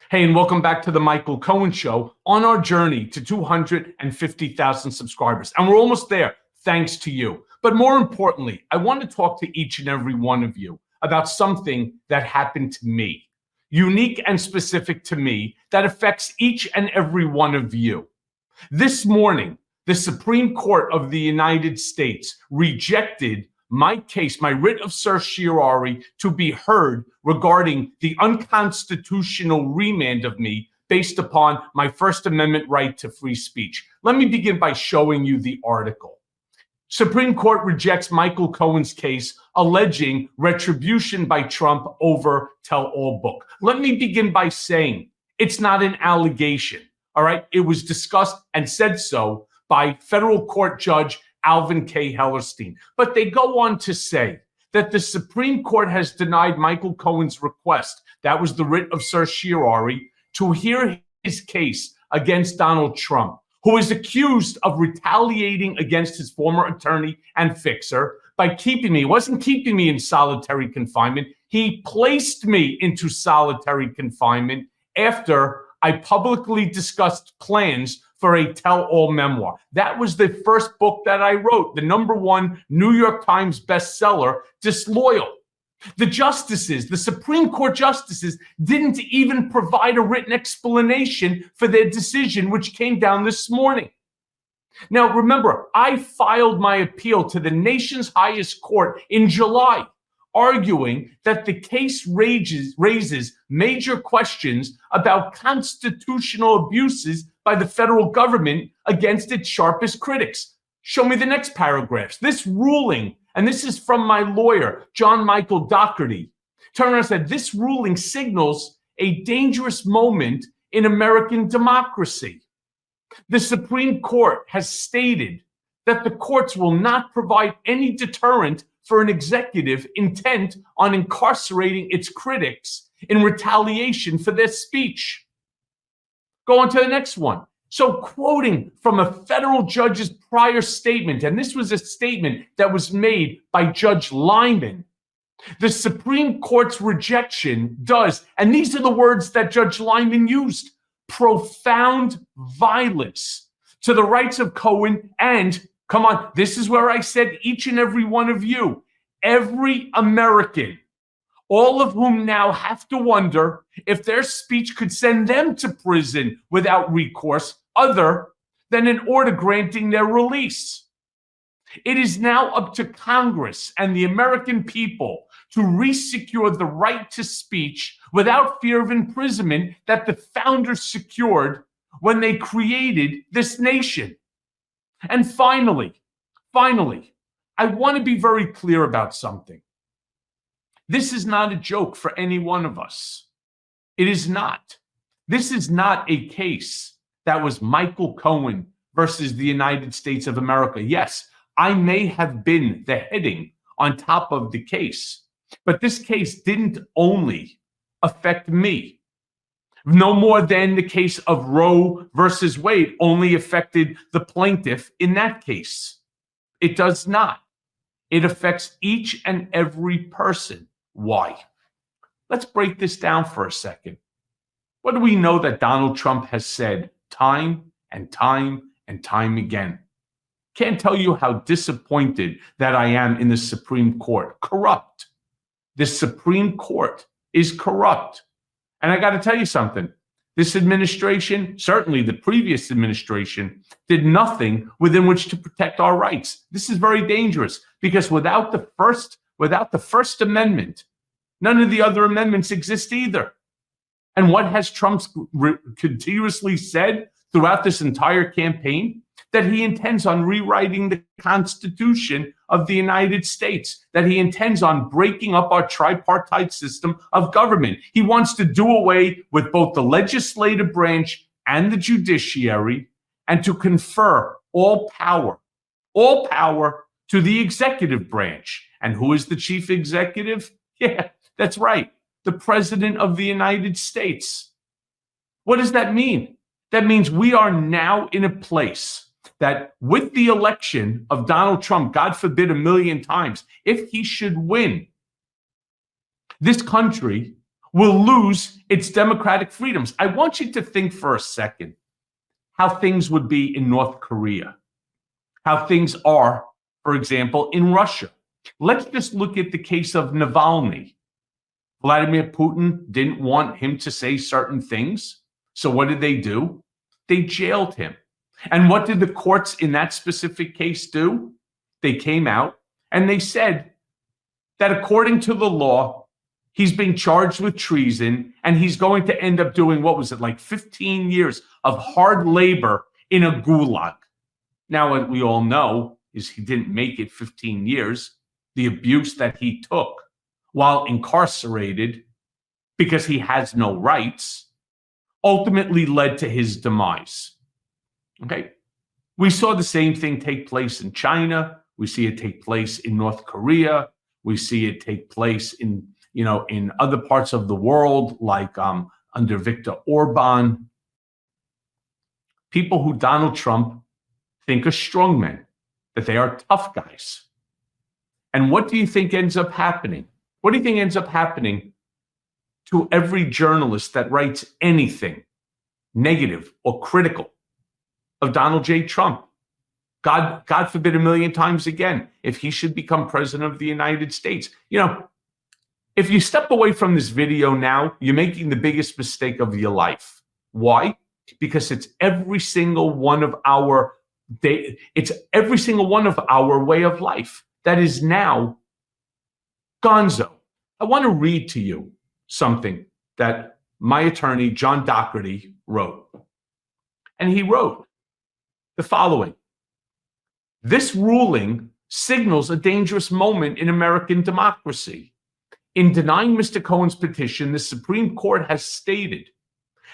Hey, and welcome back to the Michael Cohen Show on our journey to 250,000 subscribers. And we're almost there, thanks to you. But more importantly, I want to talk to each and every one of you about something that happened to me, unique and specific to me, that affects each and every one of you. This morning, the Supreme Court of the United States rejected my case, my writ of certiorari, to be heard regarding the unconstitutional remand of me based upon my First Amendment right to free speech. Let me begin by showing you the article. Supreme Court rejects Michael Cohen's case alleging retribution by Trump over tell-all book. Let me begin by saying it's not an allegation, all right? It was discussed and said so by federal court judge Alvin K. Hellerstein. But they go on to say that the Supreme Court has denied Michael Cohen's request, that was the writ of certiorari, to hear his case against Donald Trump, who is accused of retaliating against his former attorney and fixer by wasn't keeping me in solitary confinement. He placed me into solitary confinement after I publicly discussed plans for a tell-all memoir. That was the first book that I wrote, the #1 New York Times bestseller, Disloyal. The justices, the Supreme Court justices, didn't even provide a written explanation for their decision, which came down this morning. Now, remember, I filed my appeal to the nation's highest court in July, arguing that the case raises major questions about constitutional abuses by the federal government against its sharpest critics. Show me the next paragraphs. This ruling, and this is from my lawyer, John Michael Doherty, Turner said, this ruling signals a dangerous moment in American democracy. The Supreme Court has stated that the courts will not provide any deterrent for an executive intent on incarcerating its critics in retaliation for their speech. Go on to the next one. So, quoting from a federal judge's prior statement, and this was a statement that was made by Judge Lyman, the Supreme Court's rejection does, and these are the words that Judge Lyman used, profound violence to the rights of Cohen and, come on, this is where I said each and every one of you, every American, all of whom now have to wonder if their speech could send them to prison without recourse other than an order granting their release. It is now up to Congress and the American people to resecure the right to speech without fear of imprisonment that the founders secured when they created this nation. And finally, I want to be very clear about something. This is not a joke for any one of us. It is not. This is not a case that was Michael Cohen versus the United States of America. Yes, I may have been the heading on top of the case, but this case didn't only affect me. No more than the case of Roe versus Wade only affected the plaintiff in that case. It does not. It affects each and every person. Why? Let's break this down for a second. What do we know that Donald Trump has said time and time and time again? Can't tell you how disappointed that I am in the Supreme Court. Corrupt. The Supreme Court is corrupt. And I got to tell you something. This administration, certainly the previous administration, did nothing within which to protect our rights. This is very dangerous because without the First Amendment, none of the other amendments exist either. And what has Trump continuously said throughout this entire campaign? That he intends on rewriting the Constitution of the United States, that he intends on breaking up our tripartite system of government. He wants to do away with both the legislative branch and the judiciary and to confer all power to the executive branch. And who is the chief executive? Yeah, that's right, the President of the United States. What does that mean? That means we are now in a place that with the election of Donald Trump, God forbid 1,000,000 times, if he should win, this country will lose its democratic freedoms. I want you to think for a second how things would be in North Korea, how things are, for example, in Russia. Let's just look at the case of Navalny. Vladimir Putin didn't want him to say certain things. So what did they do? They jailed him. And what did the courts in that specific case do? They came out and they said that according to the law, he's being charged with treason and he's going to end up doing, what was it, like 15 years of hard labor in a gulag. Now, what we all know is he didn't make it 15 years. The abuse that he took while incarcerated because he has no rights ultimately led to his demise. Okay? We saw the same thing take place in China. We see it take place in North Korea. We see it take place in other parts of the world, like under Viktor Orban. People who Donald Trump think are strongmen, that they are tough guys. And what do you think ends up happening? What do you think ends up happening to every journalist that writes anything negative or critical of Donald J. Trump? God forbid a million times again, if he should become president of the United States. If you step away from this video now, you're making the biggest mistake of your life. Why? Because it's every single one of our way of life that is now Gonzo. I want to read to you something that my attorney, John Doherty, wrote. And he wrote the following: "This ruling signals a dangerous moment in American democracy. In denying Mr. Cohen's petition, the Supreme Court has stated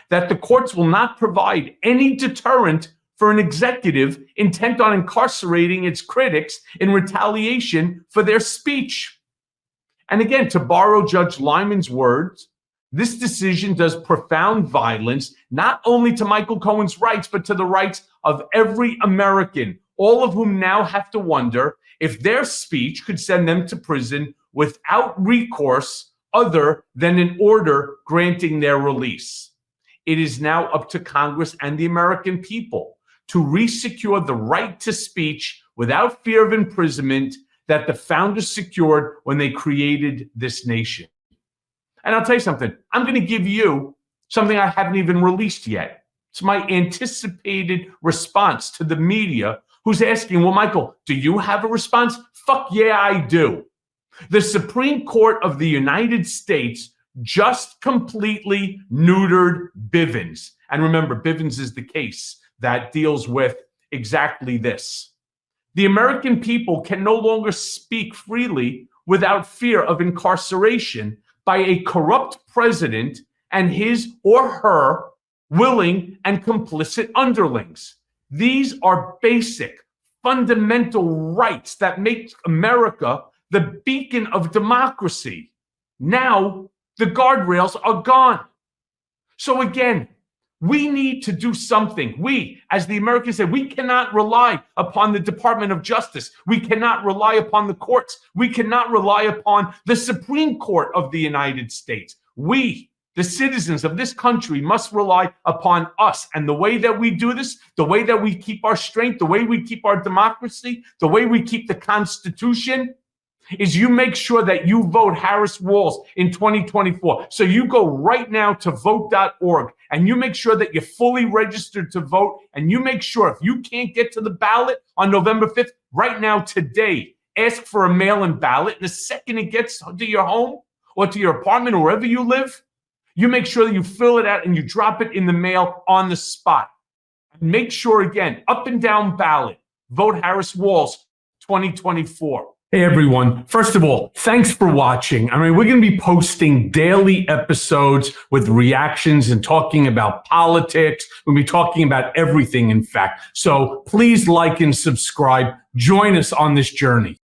that the courts will not provide any deterrent for an executive intent on incarcerating its critics in retaliation for their speech." And again, to borrow Judge Lyman's words, this decision does profound violence, not only to Michael Cohen's rights, but to the rights of every American, all of whom now have to wonder if their speech could send them to prison without recourse other than an order granting their release. It is now up to Congress and the American people to resecure the right to speech without fear of imprisonment that the founders secured when they created this nation. And I'll tell you something, I'm going to give you something I haven't even released yet. It's my anticipated response to the media who's asking, well, Michael, do you have a response? Fuck yeah, I do. The Supreme Court of the United States just completely neutered Bivens. And remember, Bivens is the case that deals with exactly this. The American people can no longer speak freely without fear of incarceration by a corrupt president and his or her willing and complicit underlings. These are basic, fundamental rights that make America the beacon of democracy. Now, the guardrails are gone. So again, we need to do something. We, as the Americans say, we cannot rely upon the Department of Justice. We cannot rely upon the courts. We cannot rely upon the Supreme Court of the United States. We, the citizens of this country, must rely upon us. And the way that we do this, the way that we keep our strength, the way we keep our democracy, the way we keep the Constitution, is you make sure that you vote Harris Walls in 2024. So you go right now to vote.org and you make sure that you're fully registered to vote. And you make sure if you can't get to the ballot on November 5th, right now, today, ask for a mail-in ballot. And the second it gets to your home or to your apartment or wherever you live, you make sure that you fill it out and you drop it in the mail on the spot. And make sure, again, up and down ballot, vote Harris Walls 2024. Hey everyone, first of all, thanks for watching. I mean, we're going to be posting daily episodes with reactions and talking about politics. We'll be talking about everything, in fact. So please like and subscribe. Join us on this journey.